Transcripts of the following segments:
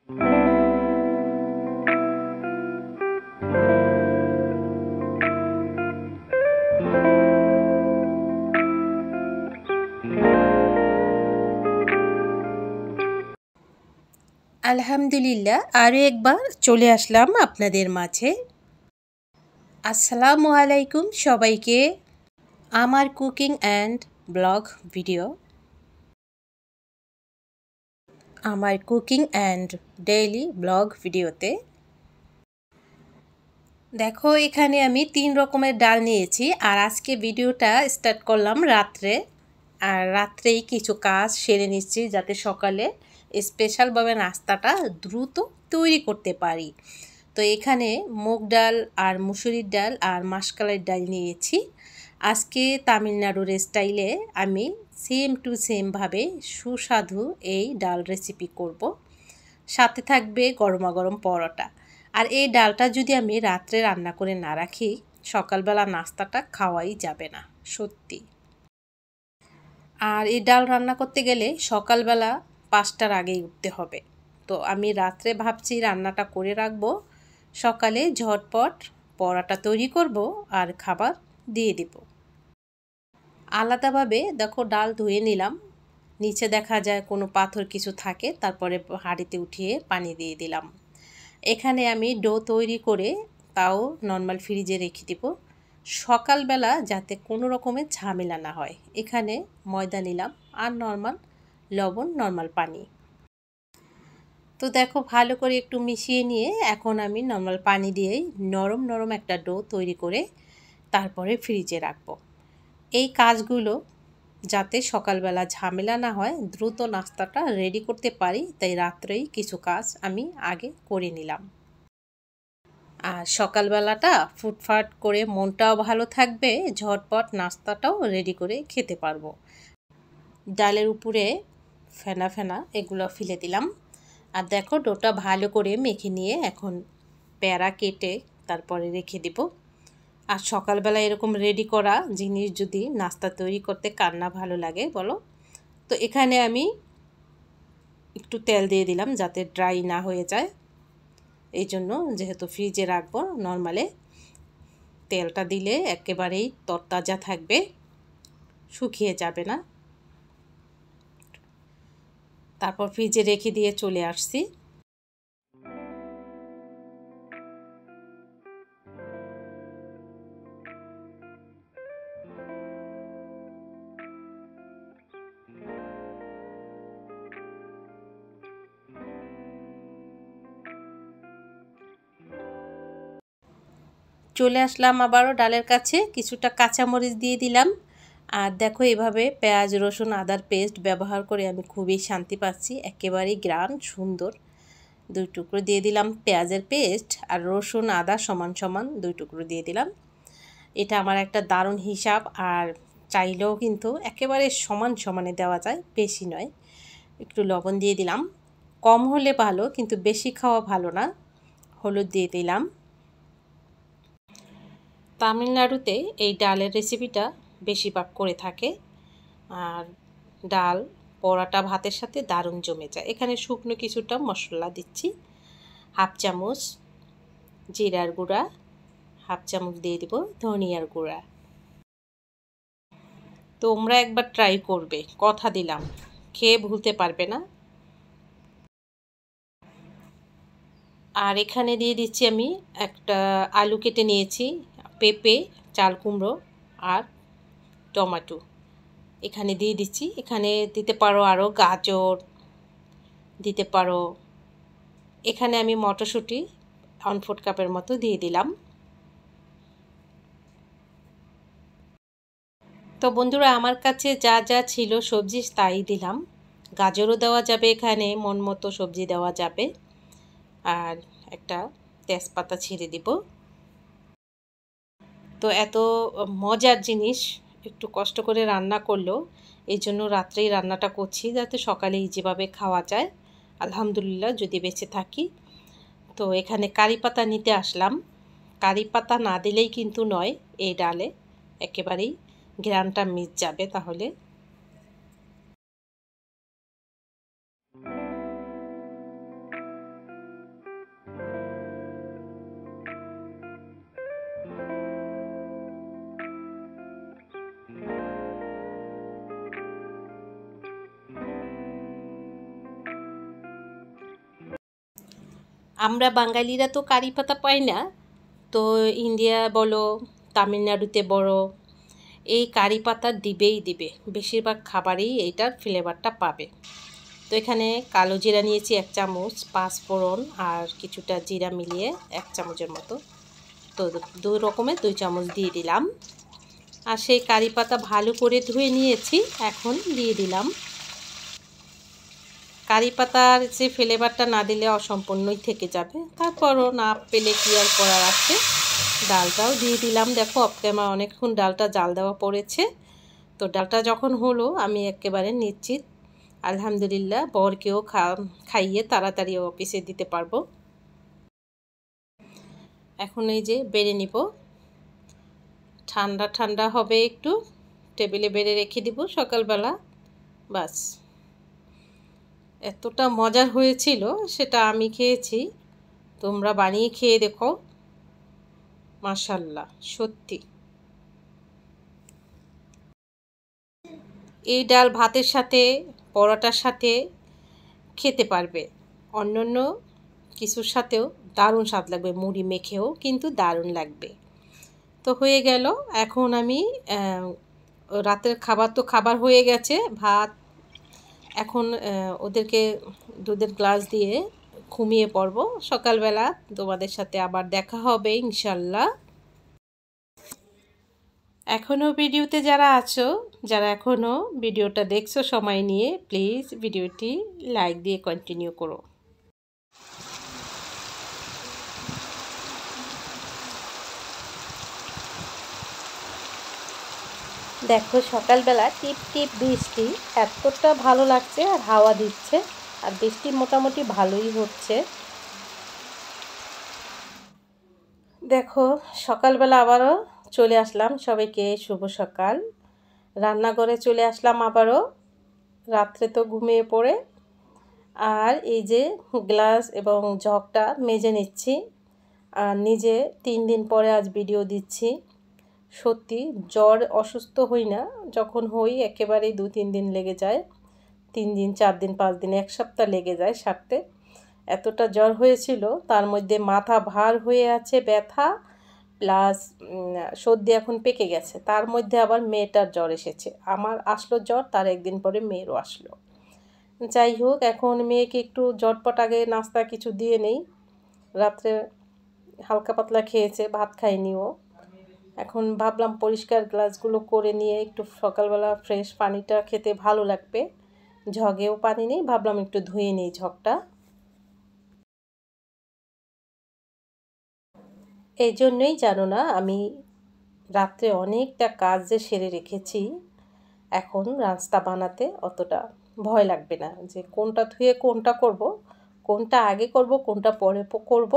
আলহামদুলিল্লাহ আরও একবার চলে আসলাম আপনাদের মাঝে। আসসালামু আলাইকুম সবাইকে। আমার কুকিং অ্যান্ড ব্লগ ভিডিও, আমার কুকিং অ্যান্ড ডেইলি ব্লগ ভিডিওতে দেখো, এখানে আমি 3 রকমের ডাল নিয়েছি। আর আজকে ভিডিওটা স্টার্ট করলাম রাত্রে। আর রাত্রেই কিছু কাজ সেরে নিচ্ছি যাতে সকালে স্পেশালভাবে নাস্তাটা দ্রুত তৈরি করতে পারি। তো এখানে মুগ ডাল আর মুসুরির ডাল আর মাসকলাইয়ের ডাল নিয়েছি। আজকে তামিলনাড়ুর স্টাইলে আমি সেম টু সেমভাবে সুস্বাদু এই ডাল রেসিপি করব। সাথে থাকবে গরমা গরম পরোটা। আর এই ডালটা যদি আমি রাত্রে রান্না করে না রাখি, সকালবেলা নাস্তাটা খাওয়াই যাবে না সত্যি। আর এই ডাল রান্না করতে গেলে সকালবেলা 5টার আগেই উঠতে হবে। তো আমি রাত্রে ভাবছি রান্নাটা করে রাখবো, সকালে ঝটপট পরোটা তৈরি করব আর খাবার দিয়ে দিব। আলাদাভাবে দেখো ডাল ধুয়ে নিলাম, নিচে দেখা যায় কোনো পাথর কিছু থাকে, তারপরে হাঁড়িতে উঠিয়ে পানি দিয়ে দিলাম। এখানে আমি ডো তৈরি করে তাও নর্মাল ফ্রিজে রেখে দিব, সকালবেলা যাতে কোনো রকমের ঝামেলা না হয়। এখানে ময়দা নিলাম আর নর্মাল লবণ, নর্মাল পানি। তো দেখো ভালো করে একটু মিশিয়ে নিয়ে এখন আমি নর্মাল পানি দিয়েই নরম নরম একটা ডো তৈরি করে তারপরে ফ্রিজে রাখবো। এই কাজগুলো যাতে সকালবেলা ঝামেলা না হয়, দ্রুত নাস্তাটা রেডি করতে পারি, তাই রাত্রেই কিছু কাজ আমি আগে করে নিলাম। আর সকালবেলাটা ফুটফাট করে মনটাও ভালো থাকবে, ঝটপট নাস্তাটাও রেডি করে খেতে পারবো। ডালের উপরে ফেনা ফেনা এগুলো ফেলে দিলাম। আর দেখো ডোটা ভালো করে মেখে নিয়ে এখন প্যারা কেটে তারপরে রেখে দিব। আর সকালবেলা এরকম রেডি করা জিনিস যদি নাস্তা তৈরি করতে কার না ভালো লাগে বলো। তো এখানে আমি একটু তেল দিয়ে দিলাম যাতে ড্রাই না হয়ে যায়। এই জন্য যেহেতু ফ্রিজে রাখবো, নর্মালে তেলটা দিলে একেবারেই তরতাজা থাকবে, শুকিয়ে যাবে না। তারপর ফ্রিজে রেখে দিয়ে চলে আসছি। চলে আসলাম আবারও ডালের কাছে, কিছুটা কাঁচামরিচ দিয়ে দিলাম। আর দেখো এভাবে পেঁয়াজ রসুন আদার পেস্ট ব্যবহার করে আমি খুবই শান্তি পাচ্ছি, একেবারেই গ্রান সুন্দর। 2 টুকরো দিয়ে দিলাম পেঁয়াজের পেস্ট, আর রসুন আদা সমান সমান 2 টুকরো দিয়ে দিলাম। এটা আমার একটা দারুণ হিসাব। আর চাইলেও কিন্তু একেবারে সমান সমানে দেওয়া যায়, বেশি নয়। একটু লবণ দিয়ে দিলাম, কম হলে ভালো কিন্তু বেশি খাওয়া ভালো না। হলুদ দিয়ে দিলাম। তামিলনাড়ুতে এই ডালের রেসিপিটা বেশিরভাগ করে থাকে। আর ডাল পরোটা ভাতের সাথে দারুণ জমে যায়। এখানে শুকনো কিছুটা মশলা দিচ্ছি, 1/2 চামচ জিরার গুঁড়া, 1/2 চামচ দিয়ে দিব ধনিয়ার গুঁড়া। তোমরা একবার ট্রাই করবে, কথা দিলাম, খেয়ে ভুলতে পারবে না। আর এখানে দিয়ে দিচ্ছি আমি একটা আলু কেটে নিয়েছি, পেঁপে, চাল কুমড়ো আর টমেটো এখানে দিয়ে দিচ্ছি। এখানে দিতে পারো আরও গাজর দিতে পারো। এখানে আমি মটরশুঁটি 1/4 কাপের মতো দিয়ে দিলাম। তো বন্ধুরা, আমার কাছে যা যা ছিল সবজি তাই দিলাম। গাজরও দেওয়া যাবে, এখানে মন মতো সবজি দেওয়া যাবে। আর একটা তেজপাতা ছিঁড়ে দিব। তো এত মজার জিনিস একটু কষ্ট করে রান্না করলেও, এই জন্য রাত্রেই রান্নাটা করছি যাতে সকালে ইজিভাবে খাওয়া যায়, আলহামদুলিল্লাহ যদি বেঁচে থাকি। তো এখানে কারি পাতা নিতে আসলাম। কারি পাতা না দিলেই কিন্তু নয় এই ডালে, একেবারেই ঘ্রাণটা মিস যাবে তাহলে। আমরা বাঙালিরা তো কারি পাতা পাই না, তো ইন্ডিয়া বলো তামিলনাড়ুতে বড়ো এই কারি পাতা দিবেই দিবে, বেশিরভাগ খাবারেই এইটার ফ্লেভারটা পাবে। তো এখানে কালো জিরা নিয়েছি 1 চামচ, 5 ফোড়ন আর কিছুটা জিরা মিলিয়ে 1 চামচের মতো, তো 2 রকমের 2 চামচ দিয়ে দিলাম। আর সেই কারি পাতা ভালো করে ধুয়ে নিয়েছি, এখন দিয়ে দিলাম। কারি পাতার যে ফ্লেভারটা না দিলে অসম্পূর্ণই থেকে যাবে, তারপরও না পেলে কি আর করার আছে। ডালটাও দিয়ে দিলাম। দেখো অফ ক্যামেরা অনেকক্ষণ ডালটা জাল দেওয়া পড়েছে। তো ডালটা যখন হলো আমি একেবারে নিশ্চিত, আলহামদুলিল্লাহ, বরকেও খাইয়ে তাড়াতাড়ি অফিসে দিতে পারবো। এখন এই যে বেড়ে নিব, ঠান্ডা ঠান্ডা হবে, একটু টেবিলে বেড়ে রেখে দিব সকালবেলা। বাস, এতটা মজার হয়েছিল, সেটা আমি খেয়েছি, তোমরা বানিয়ে খেয়ে দেখো, মাশাআল্লাহ সত্যি। এই ডাল ভাতের সাথে, পরোটার সাথে খেতে পারবে, অন্যান্য কিছুর সাথেও দারুণ স্বাদ লাগবে, মুড়ি মেখেও কিন্তু দারুণ লাগবে। তো হয়ে গেল। এখন আমি রাতের খাবার তো খাবার হয়ে গেছে, ভাত, এখন ওদেরকে দুধের গ্লাস দিয়ে ঘুমিয়ে পড়বো। সকালবেলা তোমাদের সাথে আবার দেখা হবে ইনশাল্লাহ। এখনও ভিডিওতে যারা আছো, যারা এখনও ভিডিওটা দেখছো সময় নিয়ে, প্লিজ ভিডিওটি লাইক দিয়ে কন্টিনিউ করো। দেখো সকালবেলা টিপ টিপ বৃষ্টি, এতটা ভালো লাগছে, আর হাওয়া দিচ্ছে, আর বৃষ্টি মোটামুটি ভালোই হচ্ছে। দেখো সকালবেলা আবারও চলে আসলাম, সবাইকে শুভ সকাল। রান্নাঘরে চলে আসলাম আবারও, রাত্রে তো ঘুমিয়ে পড়ে। আর এই যে গ্লাস এবং জগটা মেজে নিচ্ছি, আর নিজে 3 দিন পরে আজ ভিডিও দিচ্ছি। সত্যি জ্বর অসুস্থ হই না, যখন হই একেবারেই 2-3 দিন লেগে যায়, 3 দিন 4 দিন 5 দিন 1 সপ্তাহ লেগে যায় সারতে। এতটা জ্বর হয়েছিল, তার মধ্যে মাথা ভার হয়ে আছে, ব্যথা প্লাস সর্দি এখন পেকে গেছে, তার মধ্যে আবার মেয়েটার জ্বর এসেছে। আমার আসলো জ্বর, তার একদিন পরে মেয়েরও আসলো। যাই হোক, এখন মেয়েকে একটু ঝটপট আগে নাস্তা কিছু দিয়ে নেই, রাত্রে হালকা পাতলা খেয়েছে, ভাত খায়নি ও। এখন ভাবলাম পরিষ্কার গ্লাসগুলো করে নিয়ে একটু সকালবেলা ফ্রেশ পানিটা খেতে ভালো লাগবে, ঝগেও পানি নেই, ভাবলাম একটু ধুয়ে নিই ঝগটা। এই জন্যই জানো না, আমি রাত্রে অনেকটা কাজ যে সেরে রেখেছি, এখন নাস্তা বানাতে অতটা ভয় লাগবে না, যে কোনটা ধুয়ে কোনটা করব, কোনটা আগে করব কোনটা পরে করব,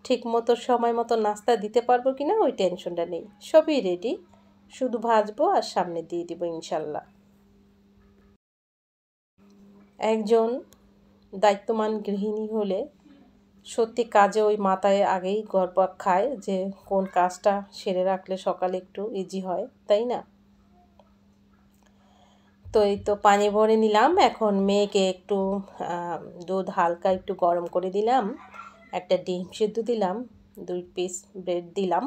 ঠিক মতো সময় মতো নাস্তা দিতে পারবো কি না ওই টেনশনটা নেই, সবই রেডি, শুধু ভাজবো আর সামনে দিয়ে দিব ইনশাল্লাহ। একজন দায়িত্বমান গৃহিণী হলে সত্যি কাজে ওই মাথায় আগেই ঘরপাক খায়, যে কোন কাজটা সেরে রাখলে সকালে একটু ইজি হয়, তাই না? তো এই তো পানি ভরে নিলাম, এখন মেয়েকে একটু দুধ হালকা একটু গরম করে দিলাম, একটা ডিম সিদ্ধ দিলাম, 2 পিস ব্রেড দিলাম,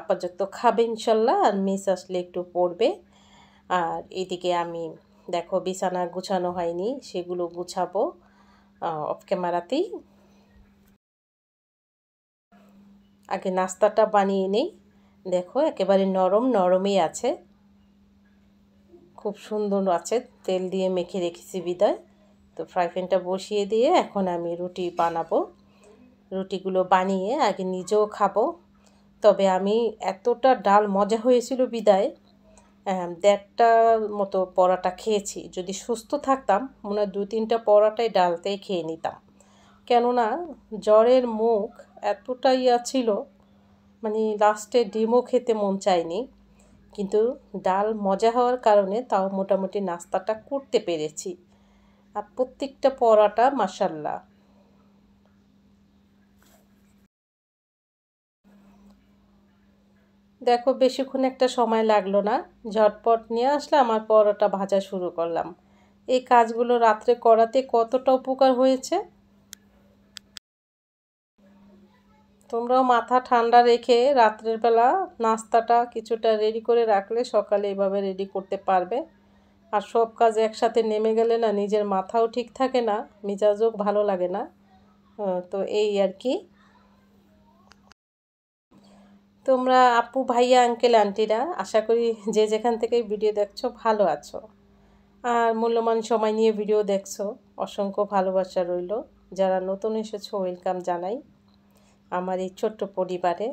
আপাতত খাবে ইনশাল্লাহ, আর মিস আসলে একটু পড়বে। আর এদিকে আমি দেখো বিছানা গুছানো হয়নি, সেগুলো গুছাবো অফ ক্যামেরাতেই। আগে নাস্তাটা বানিয়ে নিই। দেখো একেবারে নরম নরমই আছে, খুব সুন্দর আছে, তেল দিয়ে মেখে রেখেছি বিদায়। তো ফ্রাই প্যানটা বসিয়ে দিয়ে এখন আমি রুটি বানাবো, রুটিগুলো বানিয়ে আগে নিজেও খাবো। তবে আমি এতটা ডাল মজা হয়েছিল বিদায় 1.5টা মতো পরোটা খেয়েছি, যদি সুস্থ থাকতাম মনে হয় 2-3টা পরোটাই ডালতেই খেয়ে নিতাম, কেননা জ্বরের মুখ এতটা ছিল, মানে লাস্টে ডিমও খেতে মন চায়নি, কিন্তু ডাল মজা হওয়ার কারণে তাও মোটামুটি নাস্তাটা করতে পেরেছি। আর প্রত্যেকটা পরোটা মাশাল্লাহ। দেখো বেশিক্ষণ একটা সময় লাগলো না, ঝটপট নিয়ে আসলে আমার পরোটা ভাজা শুরু করলাম। এই কাজগুলো রাত্রে করাতে কতটা উপকার হয়েছে। তোমরাও মাথা ঠান্ডা রেখে রাত্রের বেলা নাস্তাটা কিছুটা রেডি করে রাখলে সকালে এভাবে রেডি করতে পারবে। আর সব কাজ একসাথে নেমে গেলে না নিজের মাথাও ঠিক থাকে না, মেজাজও ভালো লাগে না। তো এই আর কি। তোমরা আপু ভাইয়া আঙ্কেল আন্টিরা আশা করি যে যেখান থেকে ভিডিও দেখছো ভালো আছো, আর মূল্যবান সময় নিয়ে ভিডিও দেখছো, অসংখ্য ভালোবাসা রইল। যারা নতুন এসেছো ওয়েলকাম জানাই আমার এই ছোট্ট পরিবারে।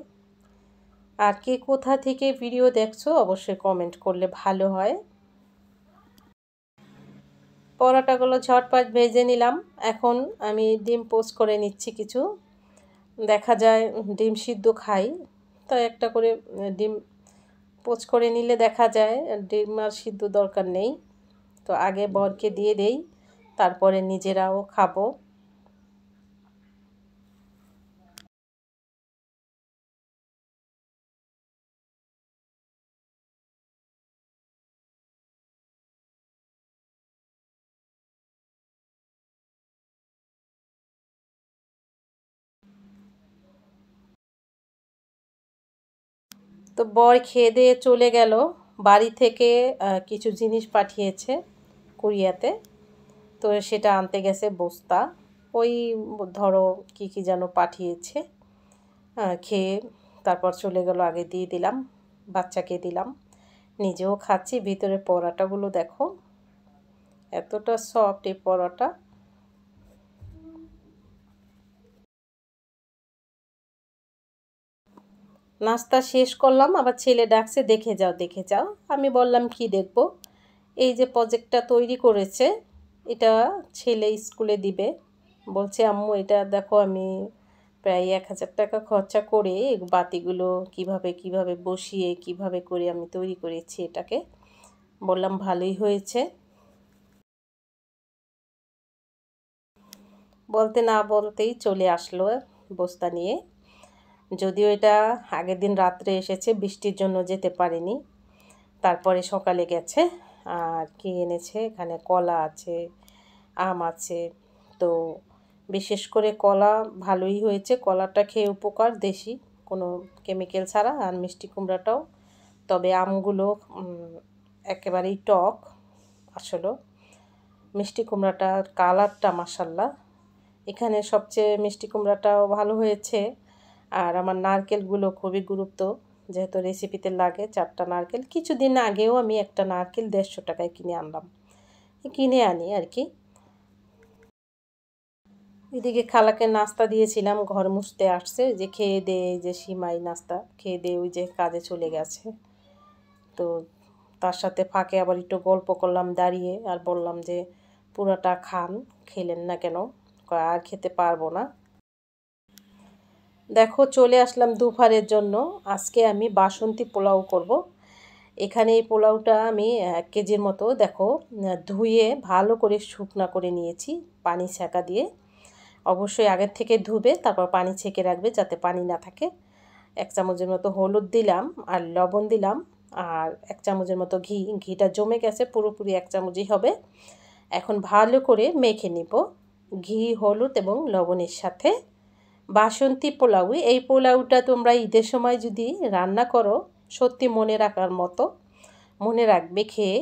আর কে কোথা থেকে ভিডিও দেখছো অবশ্যই কমেন্ট করলে ভালো হয়। পরোটাগুলো ঝটপট ভেজে নিলাম। এখন আমি ডিম পোস্ট করে নিচ্ছি কিছু। দেখা যায় ডিম সিদ্ধ খাই, তো একটা করে ডিম পোস্ট করে নিলে দেখা যায় ডিম আর সিদ্ধ দরকার নেই। তো আগে বরকে দিয়ে দেই, তারপরে নিজেরাও খাবো। তো বর খেয়ে দিয়ে চলে গেল। বাড়ি থেকে কিছু জিনিস পাঠিয়েছে কুরিয়াতে, তো সেটা আনতে গেছে বস্তা। ওই ধরো কি কি যেন পাঠিয়েছে, খেয়ে তারপর চলে গেল। আগে দিয়ে দিলাম, বাচ্চাকে দিলাম, নিজেও খাচ্ছি। ভিতরে পরোটাগুলো দেখো এতটা সফট এই পরোটা। নাস্তা শেষ করলাম, আবার ছেলে ডাকছে দেখে যাও দেখে যাও। আমি বললাম কি দেখব? এই যে প্রজেক্টটা তৈরি করেছে, এটা ছেলে স্কুলে দিবে। বলছে আম্মু এটা দেখো আমি প্রায় 1000 টাকা খরচা করে বাতিগুলো কিভাবে কিভাবে বসিয়ে কিভাবে করে আমি তৈরি করেছি এটাকে। বললাম ভালোই হয়েছে। বলতে না বলতেই চলে আসলো বস্তা নিয়ে। যদিও এটা আগের দিন রাত্রে এসেছে, বৃষ্টির জন্য যেতে পারেনি, তারপরে সকালে গেছে। আর কি এনেছে, এখানে কলা আছে, আম আছে। তো বিশেষ করে কলা ভালোই হয়েছে, কলাটা খেয়ে উপকার, দেশি কোনো কেমিক্যাল ছাড়া। আর মিষ্টি কুমড়াটাও, তবে আমগুলো একেবারেই টক। আসলে মিষ্টি কুমড়াটার কালারটা মাশাল্লাহ। এখানে সবচেয়ে মিষ্টি কুমড়াটাও ভালো হয়েছে। আর আমার নারকেলগুলো খুবই গুরুত্ব, যেহেতু রেসিপিতে লাগে 4টা নারকেল। কিছুদিন আগেও আমি একটা নারকেল 150 টাকায় কিনে আনলাম, কিনে আনি আর কি। এদিকে খালাকে নাস্তা দিয়েছিলাম, ঘর মুছতে আসছে, যে খেয়ে দে, যে সিমাই নাস্তা খেয়ে দে, ওই যে কাজে চলে গেছে। তো তার সাথে ফাঁকে আবার একটু গল্প করলাম দাঁড়িয়ে, আর বললাম যে পুরোটা খান, খেলেন না কেন? আর খেতে পারবো না। দেখো চলে আসলাম দুপুরের জন্য। আজকে আমি বাসন্তী পোলাও করব। এখানে এই পোলাওটা আমি 1 কেজির মতো দেখো ধুয়ে ভালো করে শুকনা করে নিয়েছি পানি ছেঁকা দিয়ে। অবশ্যই আগের থেকে ধুবে, তারপর পানি ছেঁকে রাখবে যাতে পানি না থাকে। 1 চামচের মতো হলুদ দিলাম, আর লবণ দিলাম, আর 1 চামচের মতো ঘি। ঘিটা জমে গেছে, পুরোপুরি 1 চামচই হবে। এখন ভালো করে মেখে নিব ঘি, হলুদ এবং লবণের সাথে। বাসন্তী পোলাও, এই পোলাওটা তোমরা ঈদের সময় যদি রান্না করো সত্যি মনে রাখার মতো, মনে রাখবে খেয়ে।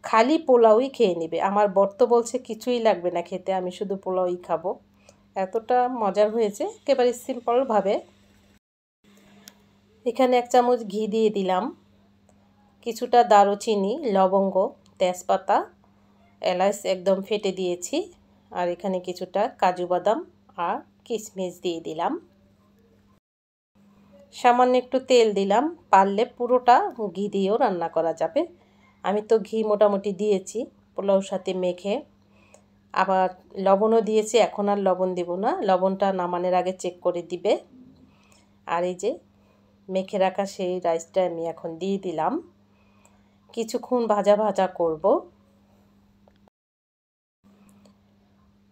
খালি পোলাওই খেয়ে নেবে। আমার বর তো বলছে কিছুই লাগবে না খেতে, আমি শুধু পোলাওই খাবো। এতটা মজার হয়েছে, একেবারে সিম্পলভাবে। এখানে 1 চামচ ঘি দিয়ে দিলাম, কিছুটা দারুচিনি, লবঙ্গ, তেজপাতা, এলাচ একদম ফেটে দিয়েছি, আর এখানে কিছুটা কাজু বাদাম আর কিশমিশ দিয়ে দিলাম। সামান্য একটু তেল দিলাম, পারলে পুরোটা ঘি দিয়েও রান্না করা যাবে। আমি তো ঘি মোটামুটি দিয়েছি পোলাওর সাথে মেখে। আবার লবণও দিয়েছি, এখন আর লবণ দেব না, লবণটা নামানোর আগে চেক করে দিবে। আর এই যে মেখে রাখা সেই রাইসটা আমি এখন দিয়ে দিলাম, কিছুক্ষণ ভাজা ভাজা করব।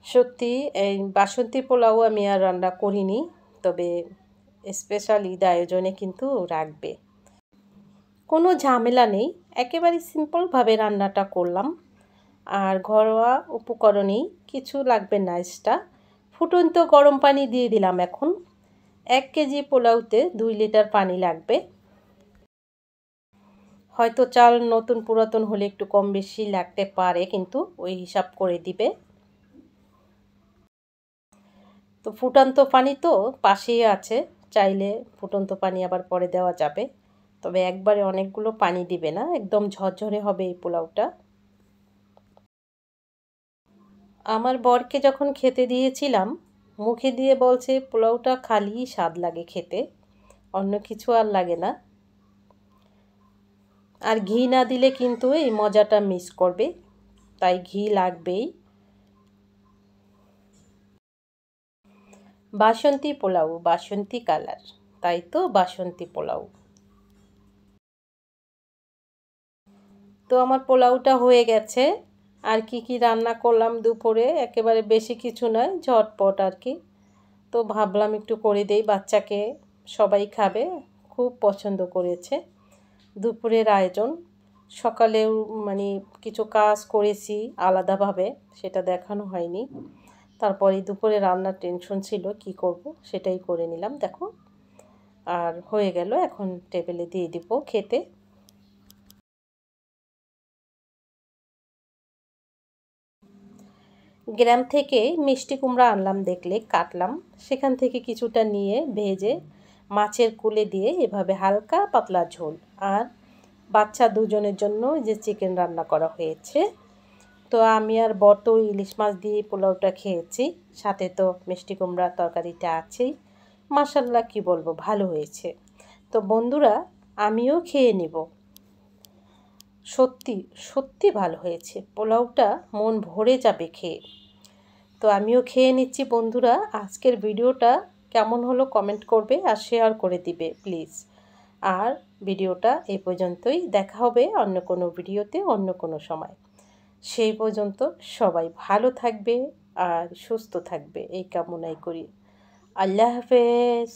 সত্যি এই বাসন্তী পোলাও আমি আর রান্না করিনি, তবে স্পেশাল ঈদ আয়োজনে কিন্তু রাখবে। কোনো ঝামেলা নেই, একেবারে সিম্পলভাবে রান্নাটা করলাম। আর ঘরোয়া উপকরণেই, কিছু লাগবে না এক্সট্রা। ফুটন্ত গরম পানি দিয়ে দিলাম এখন। 1 কেজি পোলাওতে 2 লিটার পানি লাগবে। হয়তো চাল নতুন পুরাতন হলে একটু কম বেশি লাগতে পারে, কিন্তু ওই হিসাব করে দিবে। তো ফুটন্ত পানি তো পাশেই আছে, চাইলে ফুটন্ত পানি আবার পরে দেওয়া যাবে। তবে একবারে অনেকগুলো পানি দিবে না, একদম ঝরঝরে হবে এই পোলাওটা। আমার বরকে যখন খেতে দিয়েছিলাম, মুখে দিয়ে বলছে পোলাওটা খালি স্বাদ লাগে খেতে, অন্য কিছু আর লাগে না। আর ঘি না দিলে কিন্তু এই মজাটা মিস করবে, তাই ঘি লাগবেই। বাসন্তী পোলাও, বাসন্তী কালার, তাই তো বাসন্তী পোলাও। তো আমার পোলাওটা হয়ে গেছে। আর কি রান্না করলাম দুপুরে, একেবারে বেশি কিছু নয়, ঝটপট আর কি। তো ভাবলাম একটু করে দেই বাচ্চাকে, সবাই খাবে, খুব পছন্দ করেছে। দুপুরের আয়োজন, সকালেও মানে কিছু কাজ করেছি আলাদাভাবে, সেটা দেখানো হয়নি। তারপরে দুপুরে রান্নার টেনশন ছিল, কি করব সেটাই করে নিলাম দেখো। আর হয়ে গেল, এখন টেবিলে দিয়ে দিব খেতে। গ্রাম থেকে মিষ্টি কুমড়া আনলাম, দেখলে কাটলাম, সেখান থেকে কিছুটা নিয়ে ভেজে মাছের কুলে দিয়ে এভাবে হালকা পাতলা ঝোল, আর বাচ্চা দুজনের জন্য যে চিকেন রান্না করা হয়েছে। তো আমি আর বর তো ইলিশ মাছ দিয়ে পোলাওটা খেয়েছি, সাথে তো মিষ্টি কুমড়ার তরকারিটা আছেই। মাশাল্লাহ, কি বলবো, ভালো হয়েছে। তো বন্ধুরা, আমিও খেয়ে নিব। সত্যি সত্যি ভালো হয়েছে পোলাওটা, মন ভরে যাবে খেয়ে। তো আমিও খেয়ে নিচ্ছি। বন্ধুরা, আজকের ভিডিওটা কেমন হলো কমেন্ট করবে আর শেয়ার করে দিবে প্লিজ। আর ভিডিওটা এই পর্যন্তই, দেখা হবে অন্য কোনো ভিডিওতে অন্য কোনো সময়। সেই পর্যন্ত সবাই ভালো থাকবে আর সুস্থ থাকবে, এই কামনাই করি। আল্লাহ হাফেজ।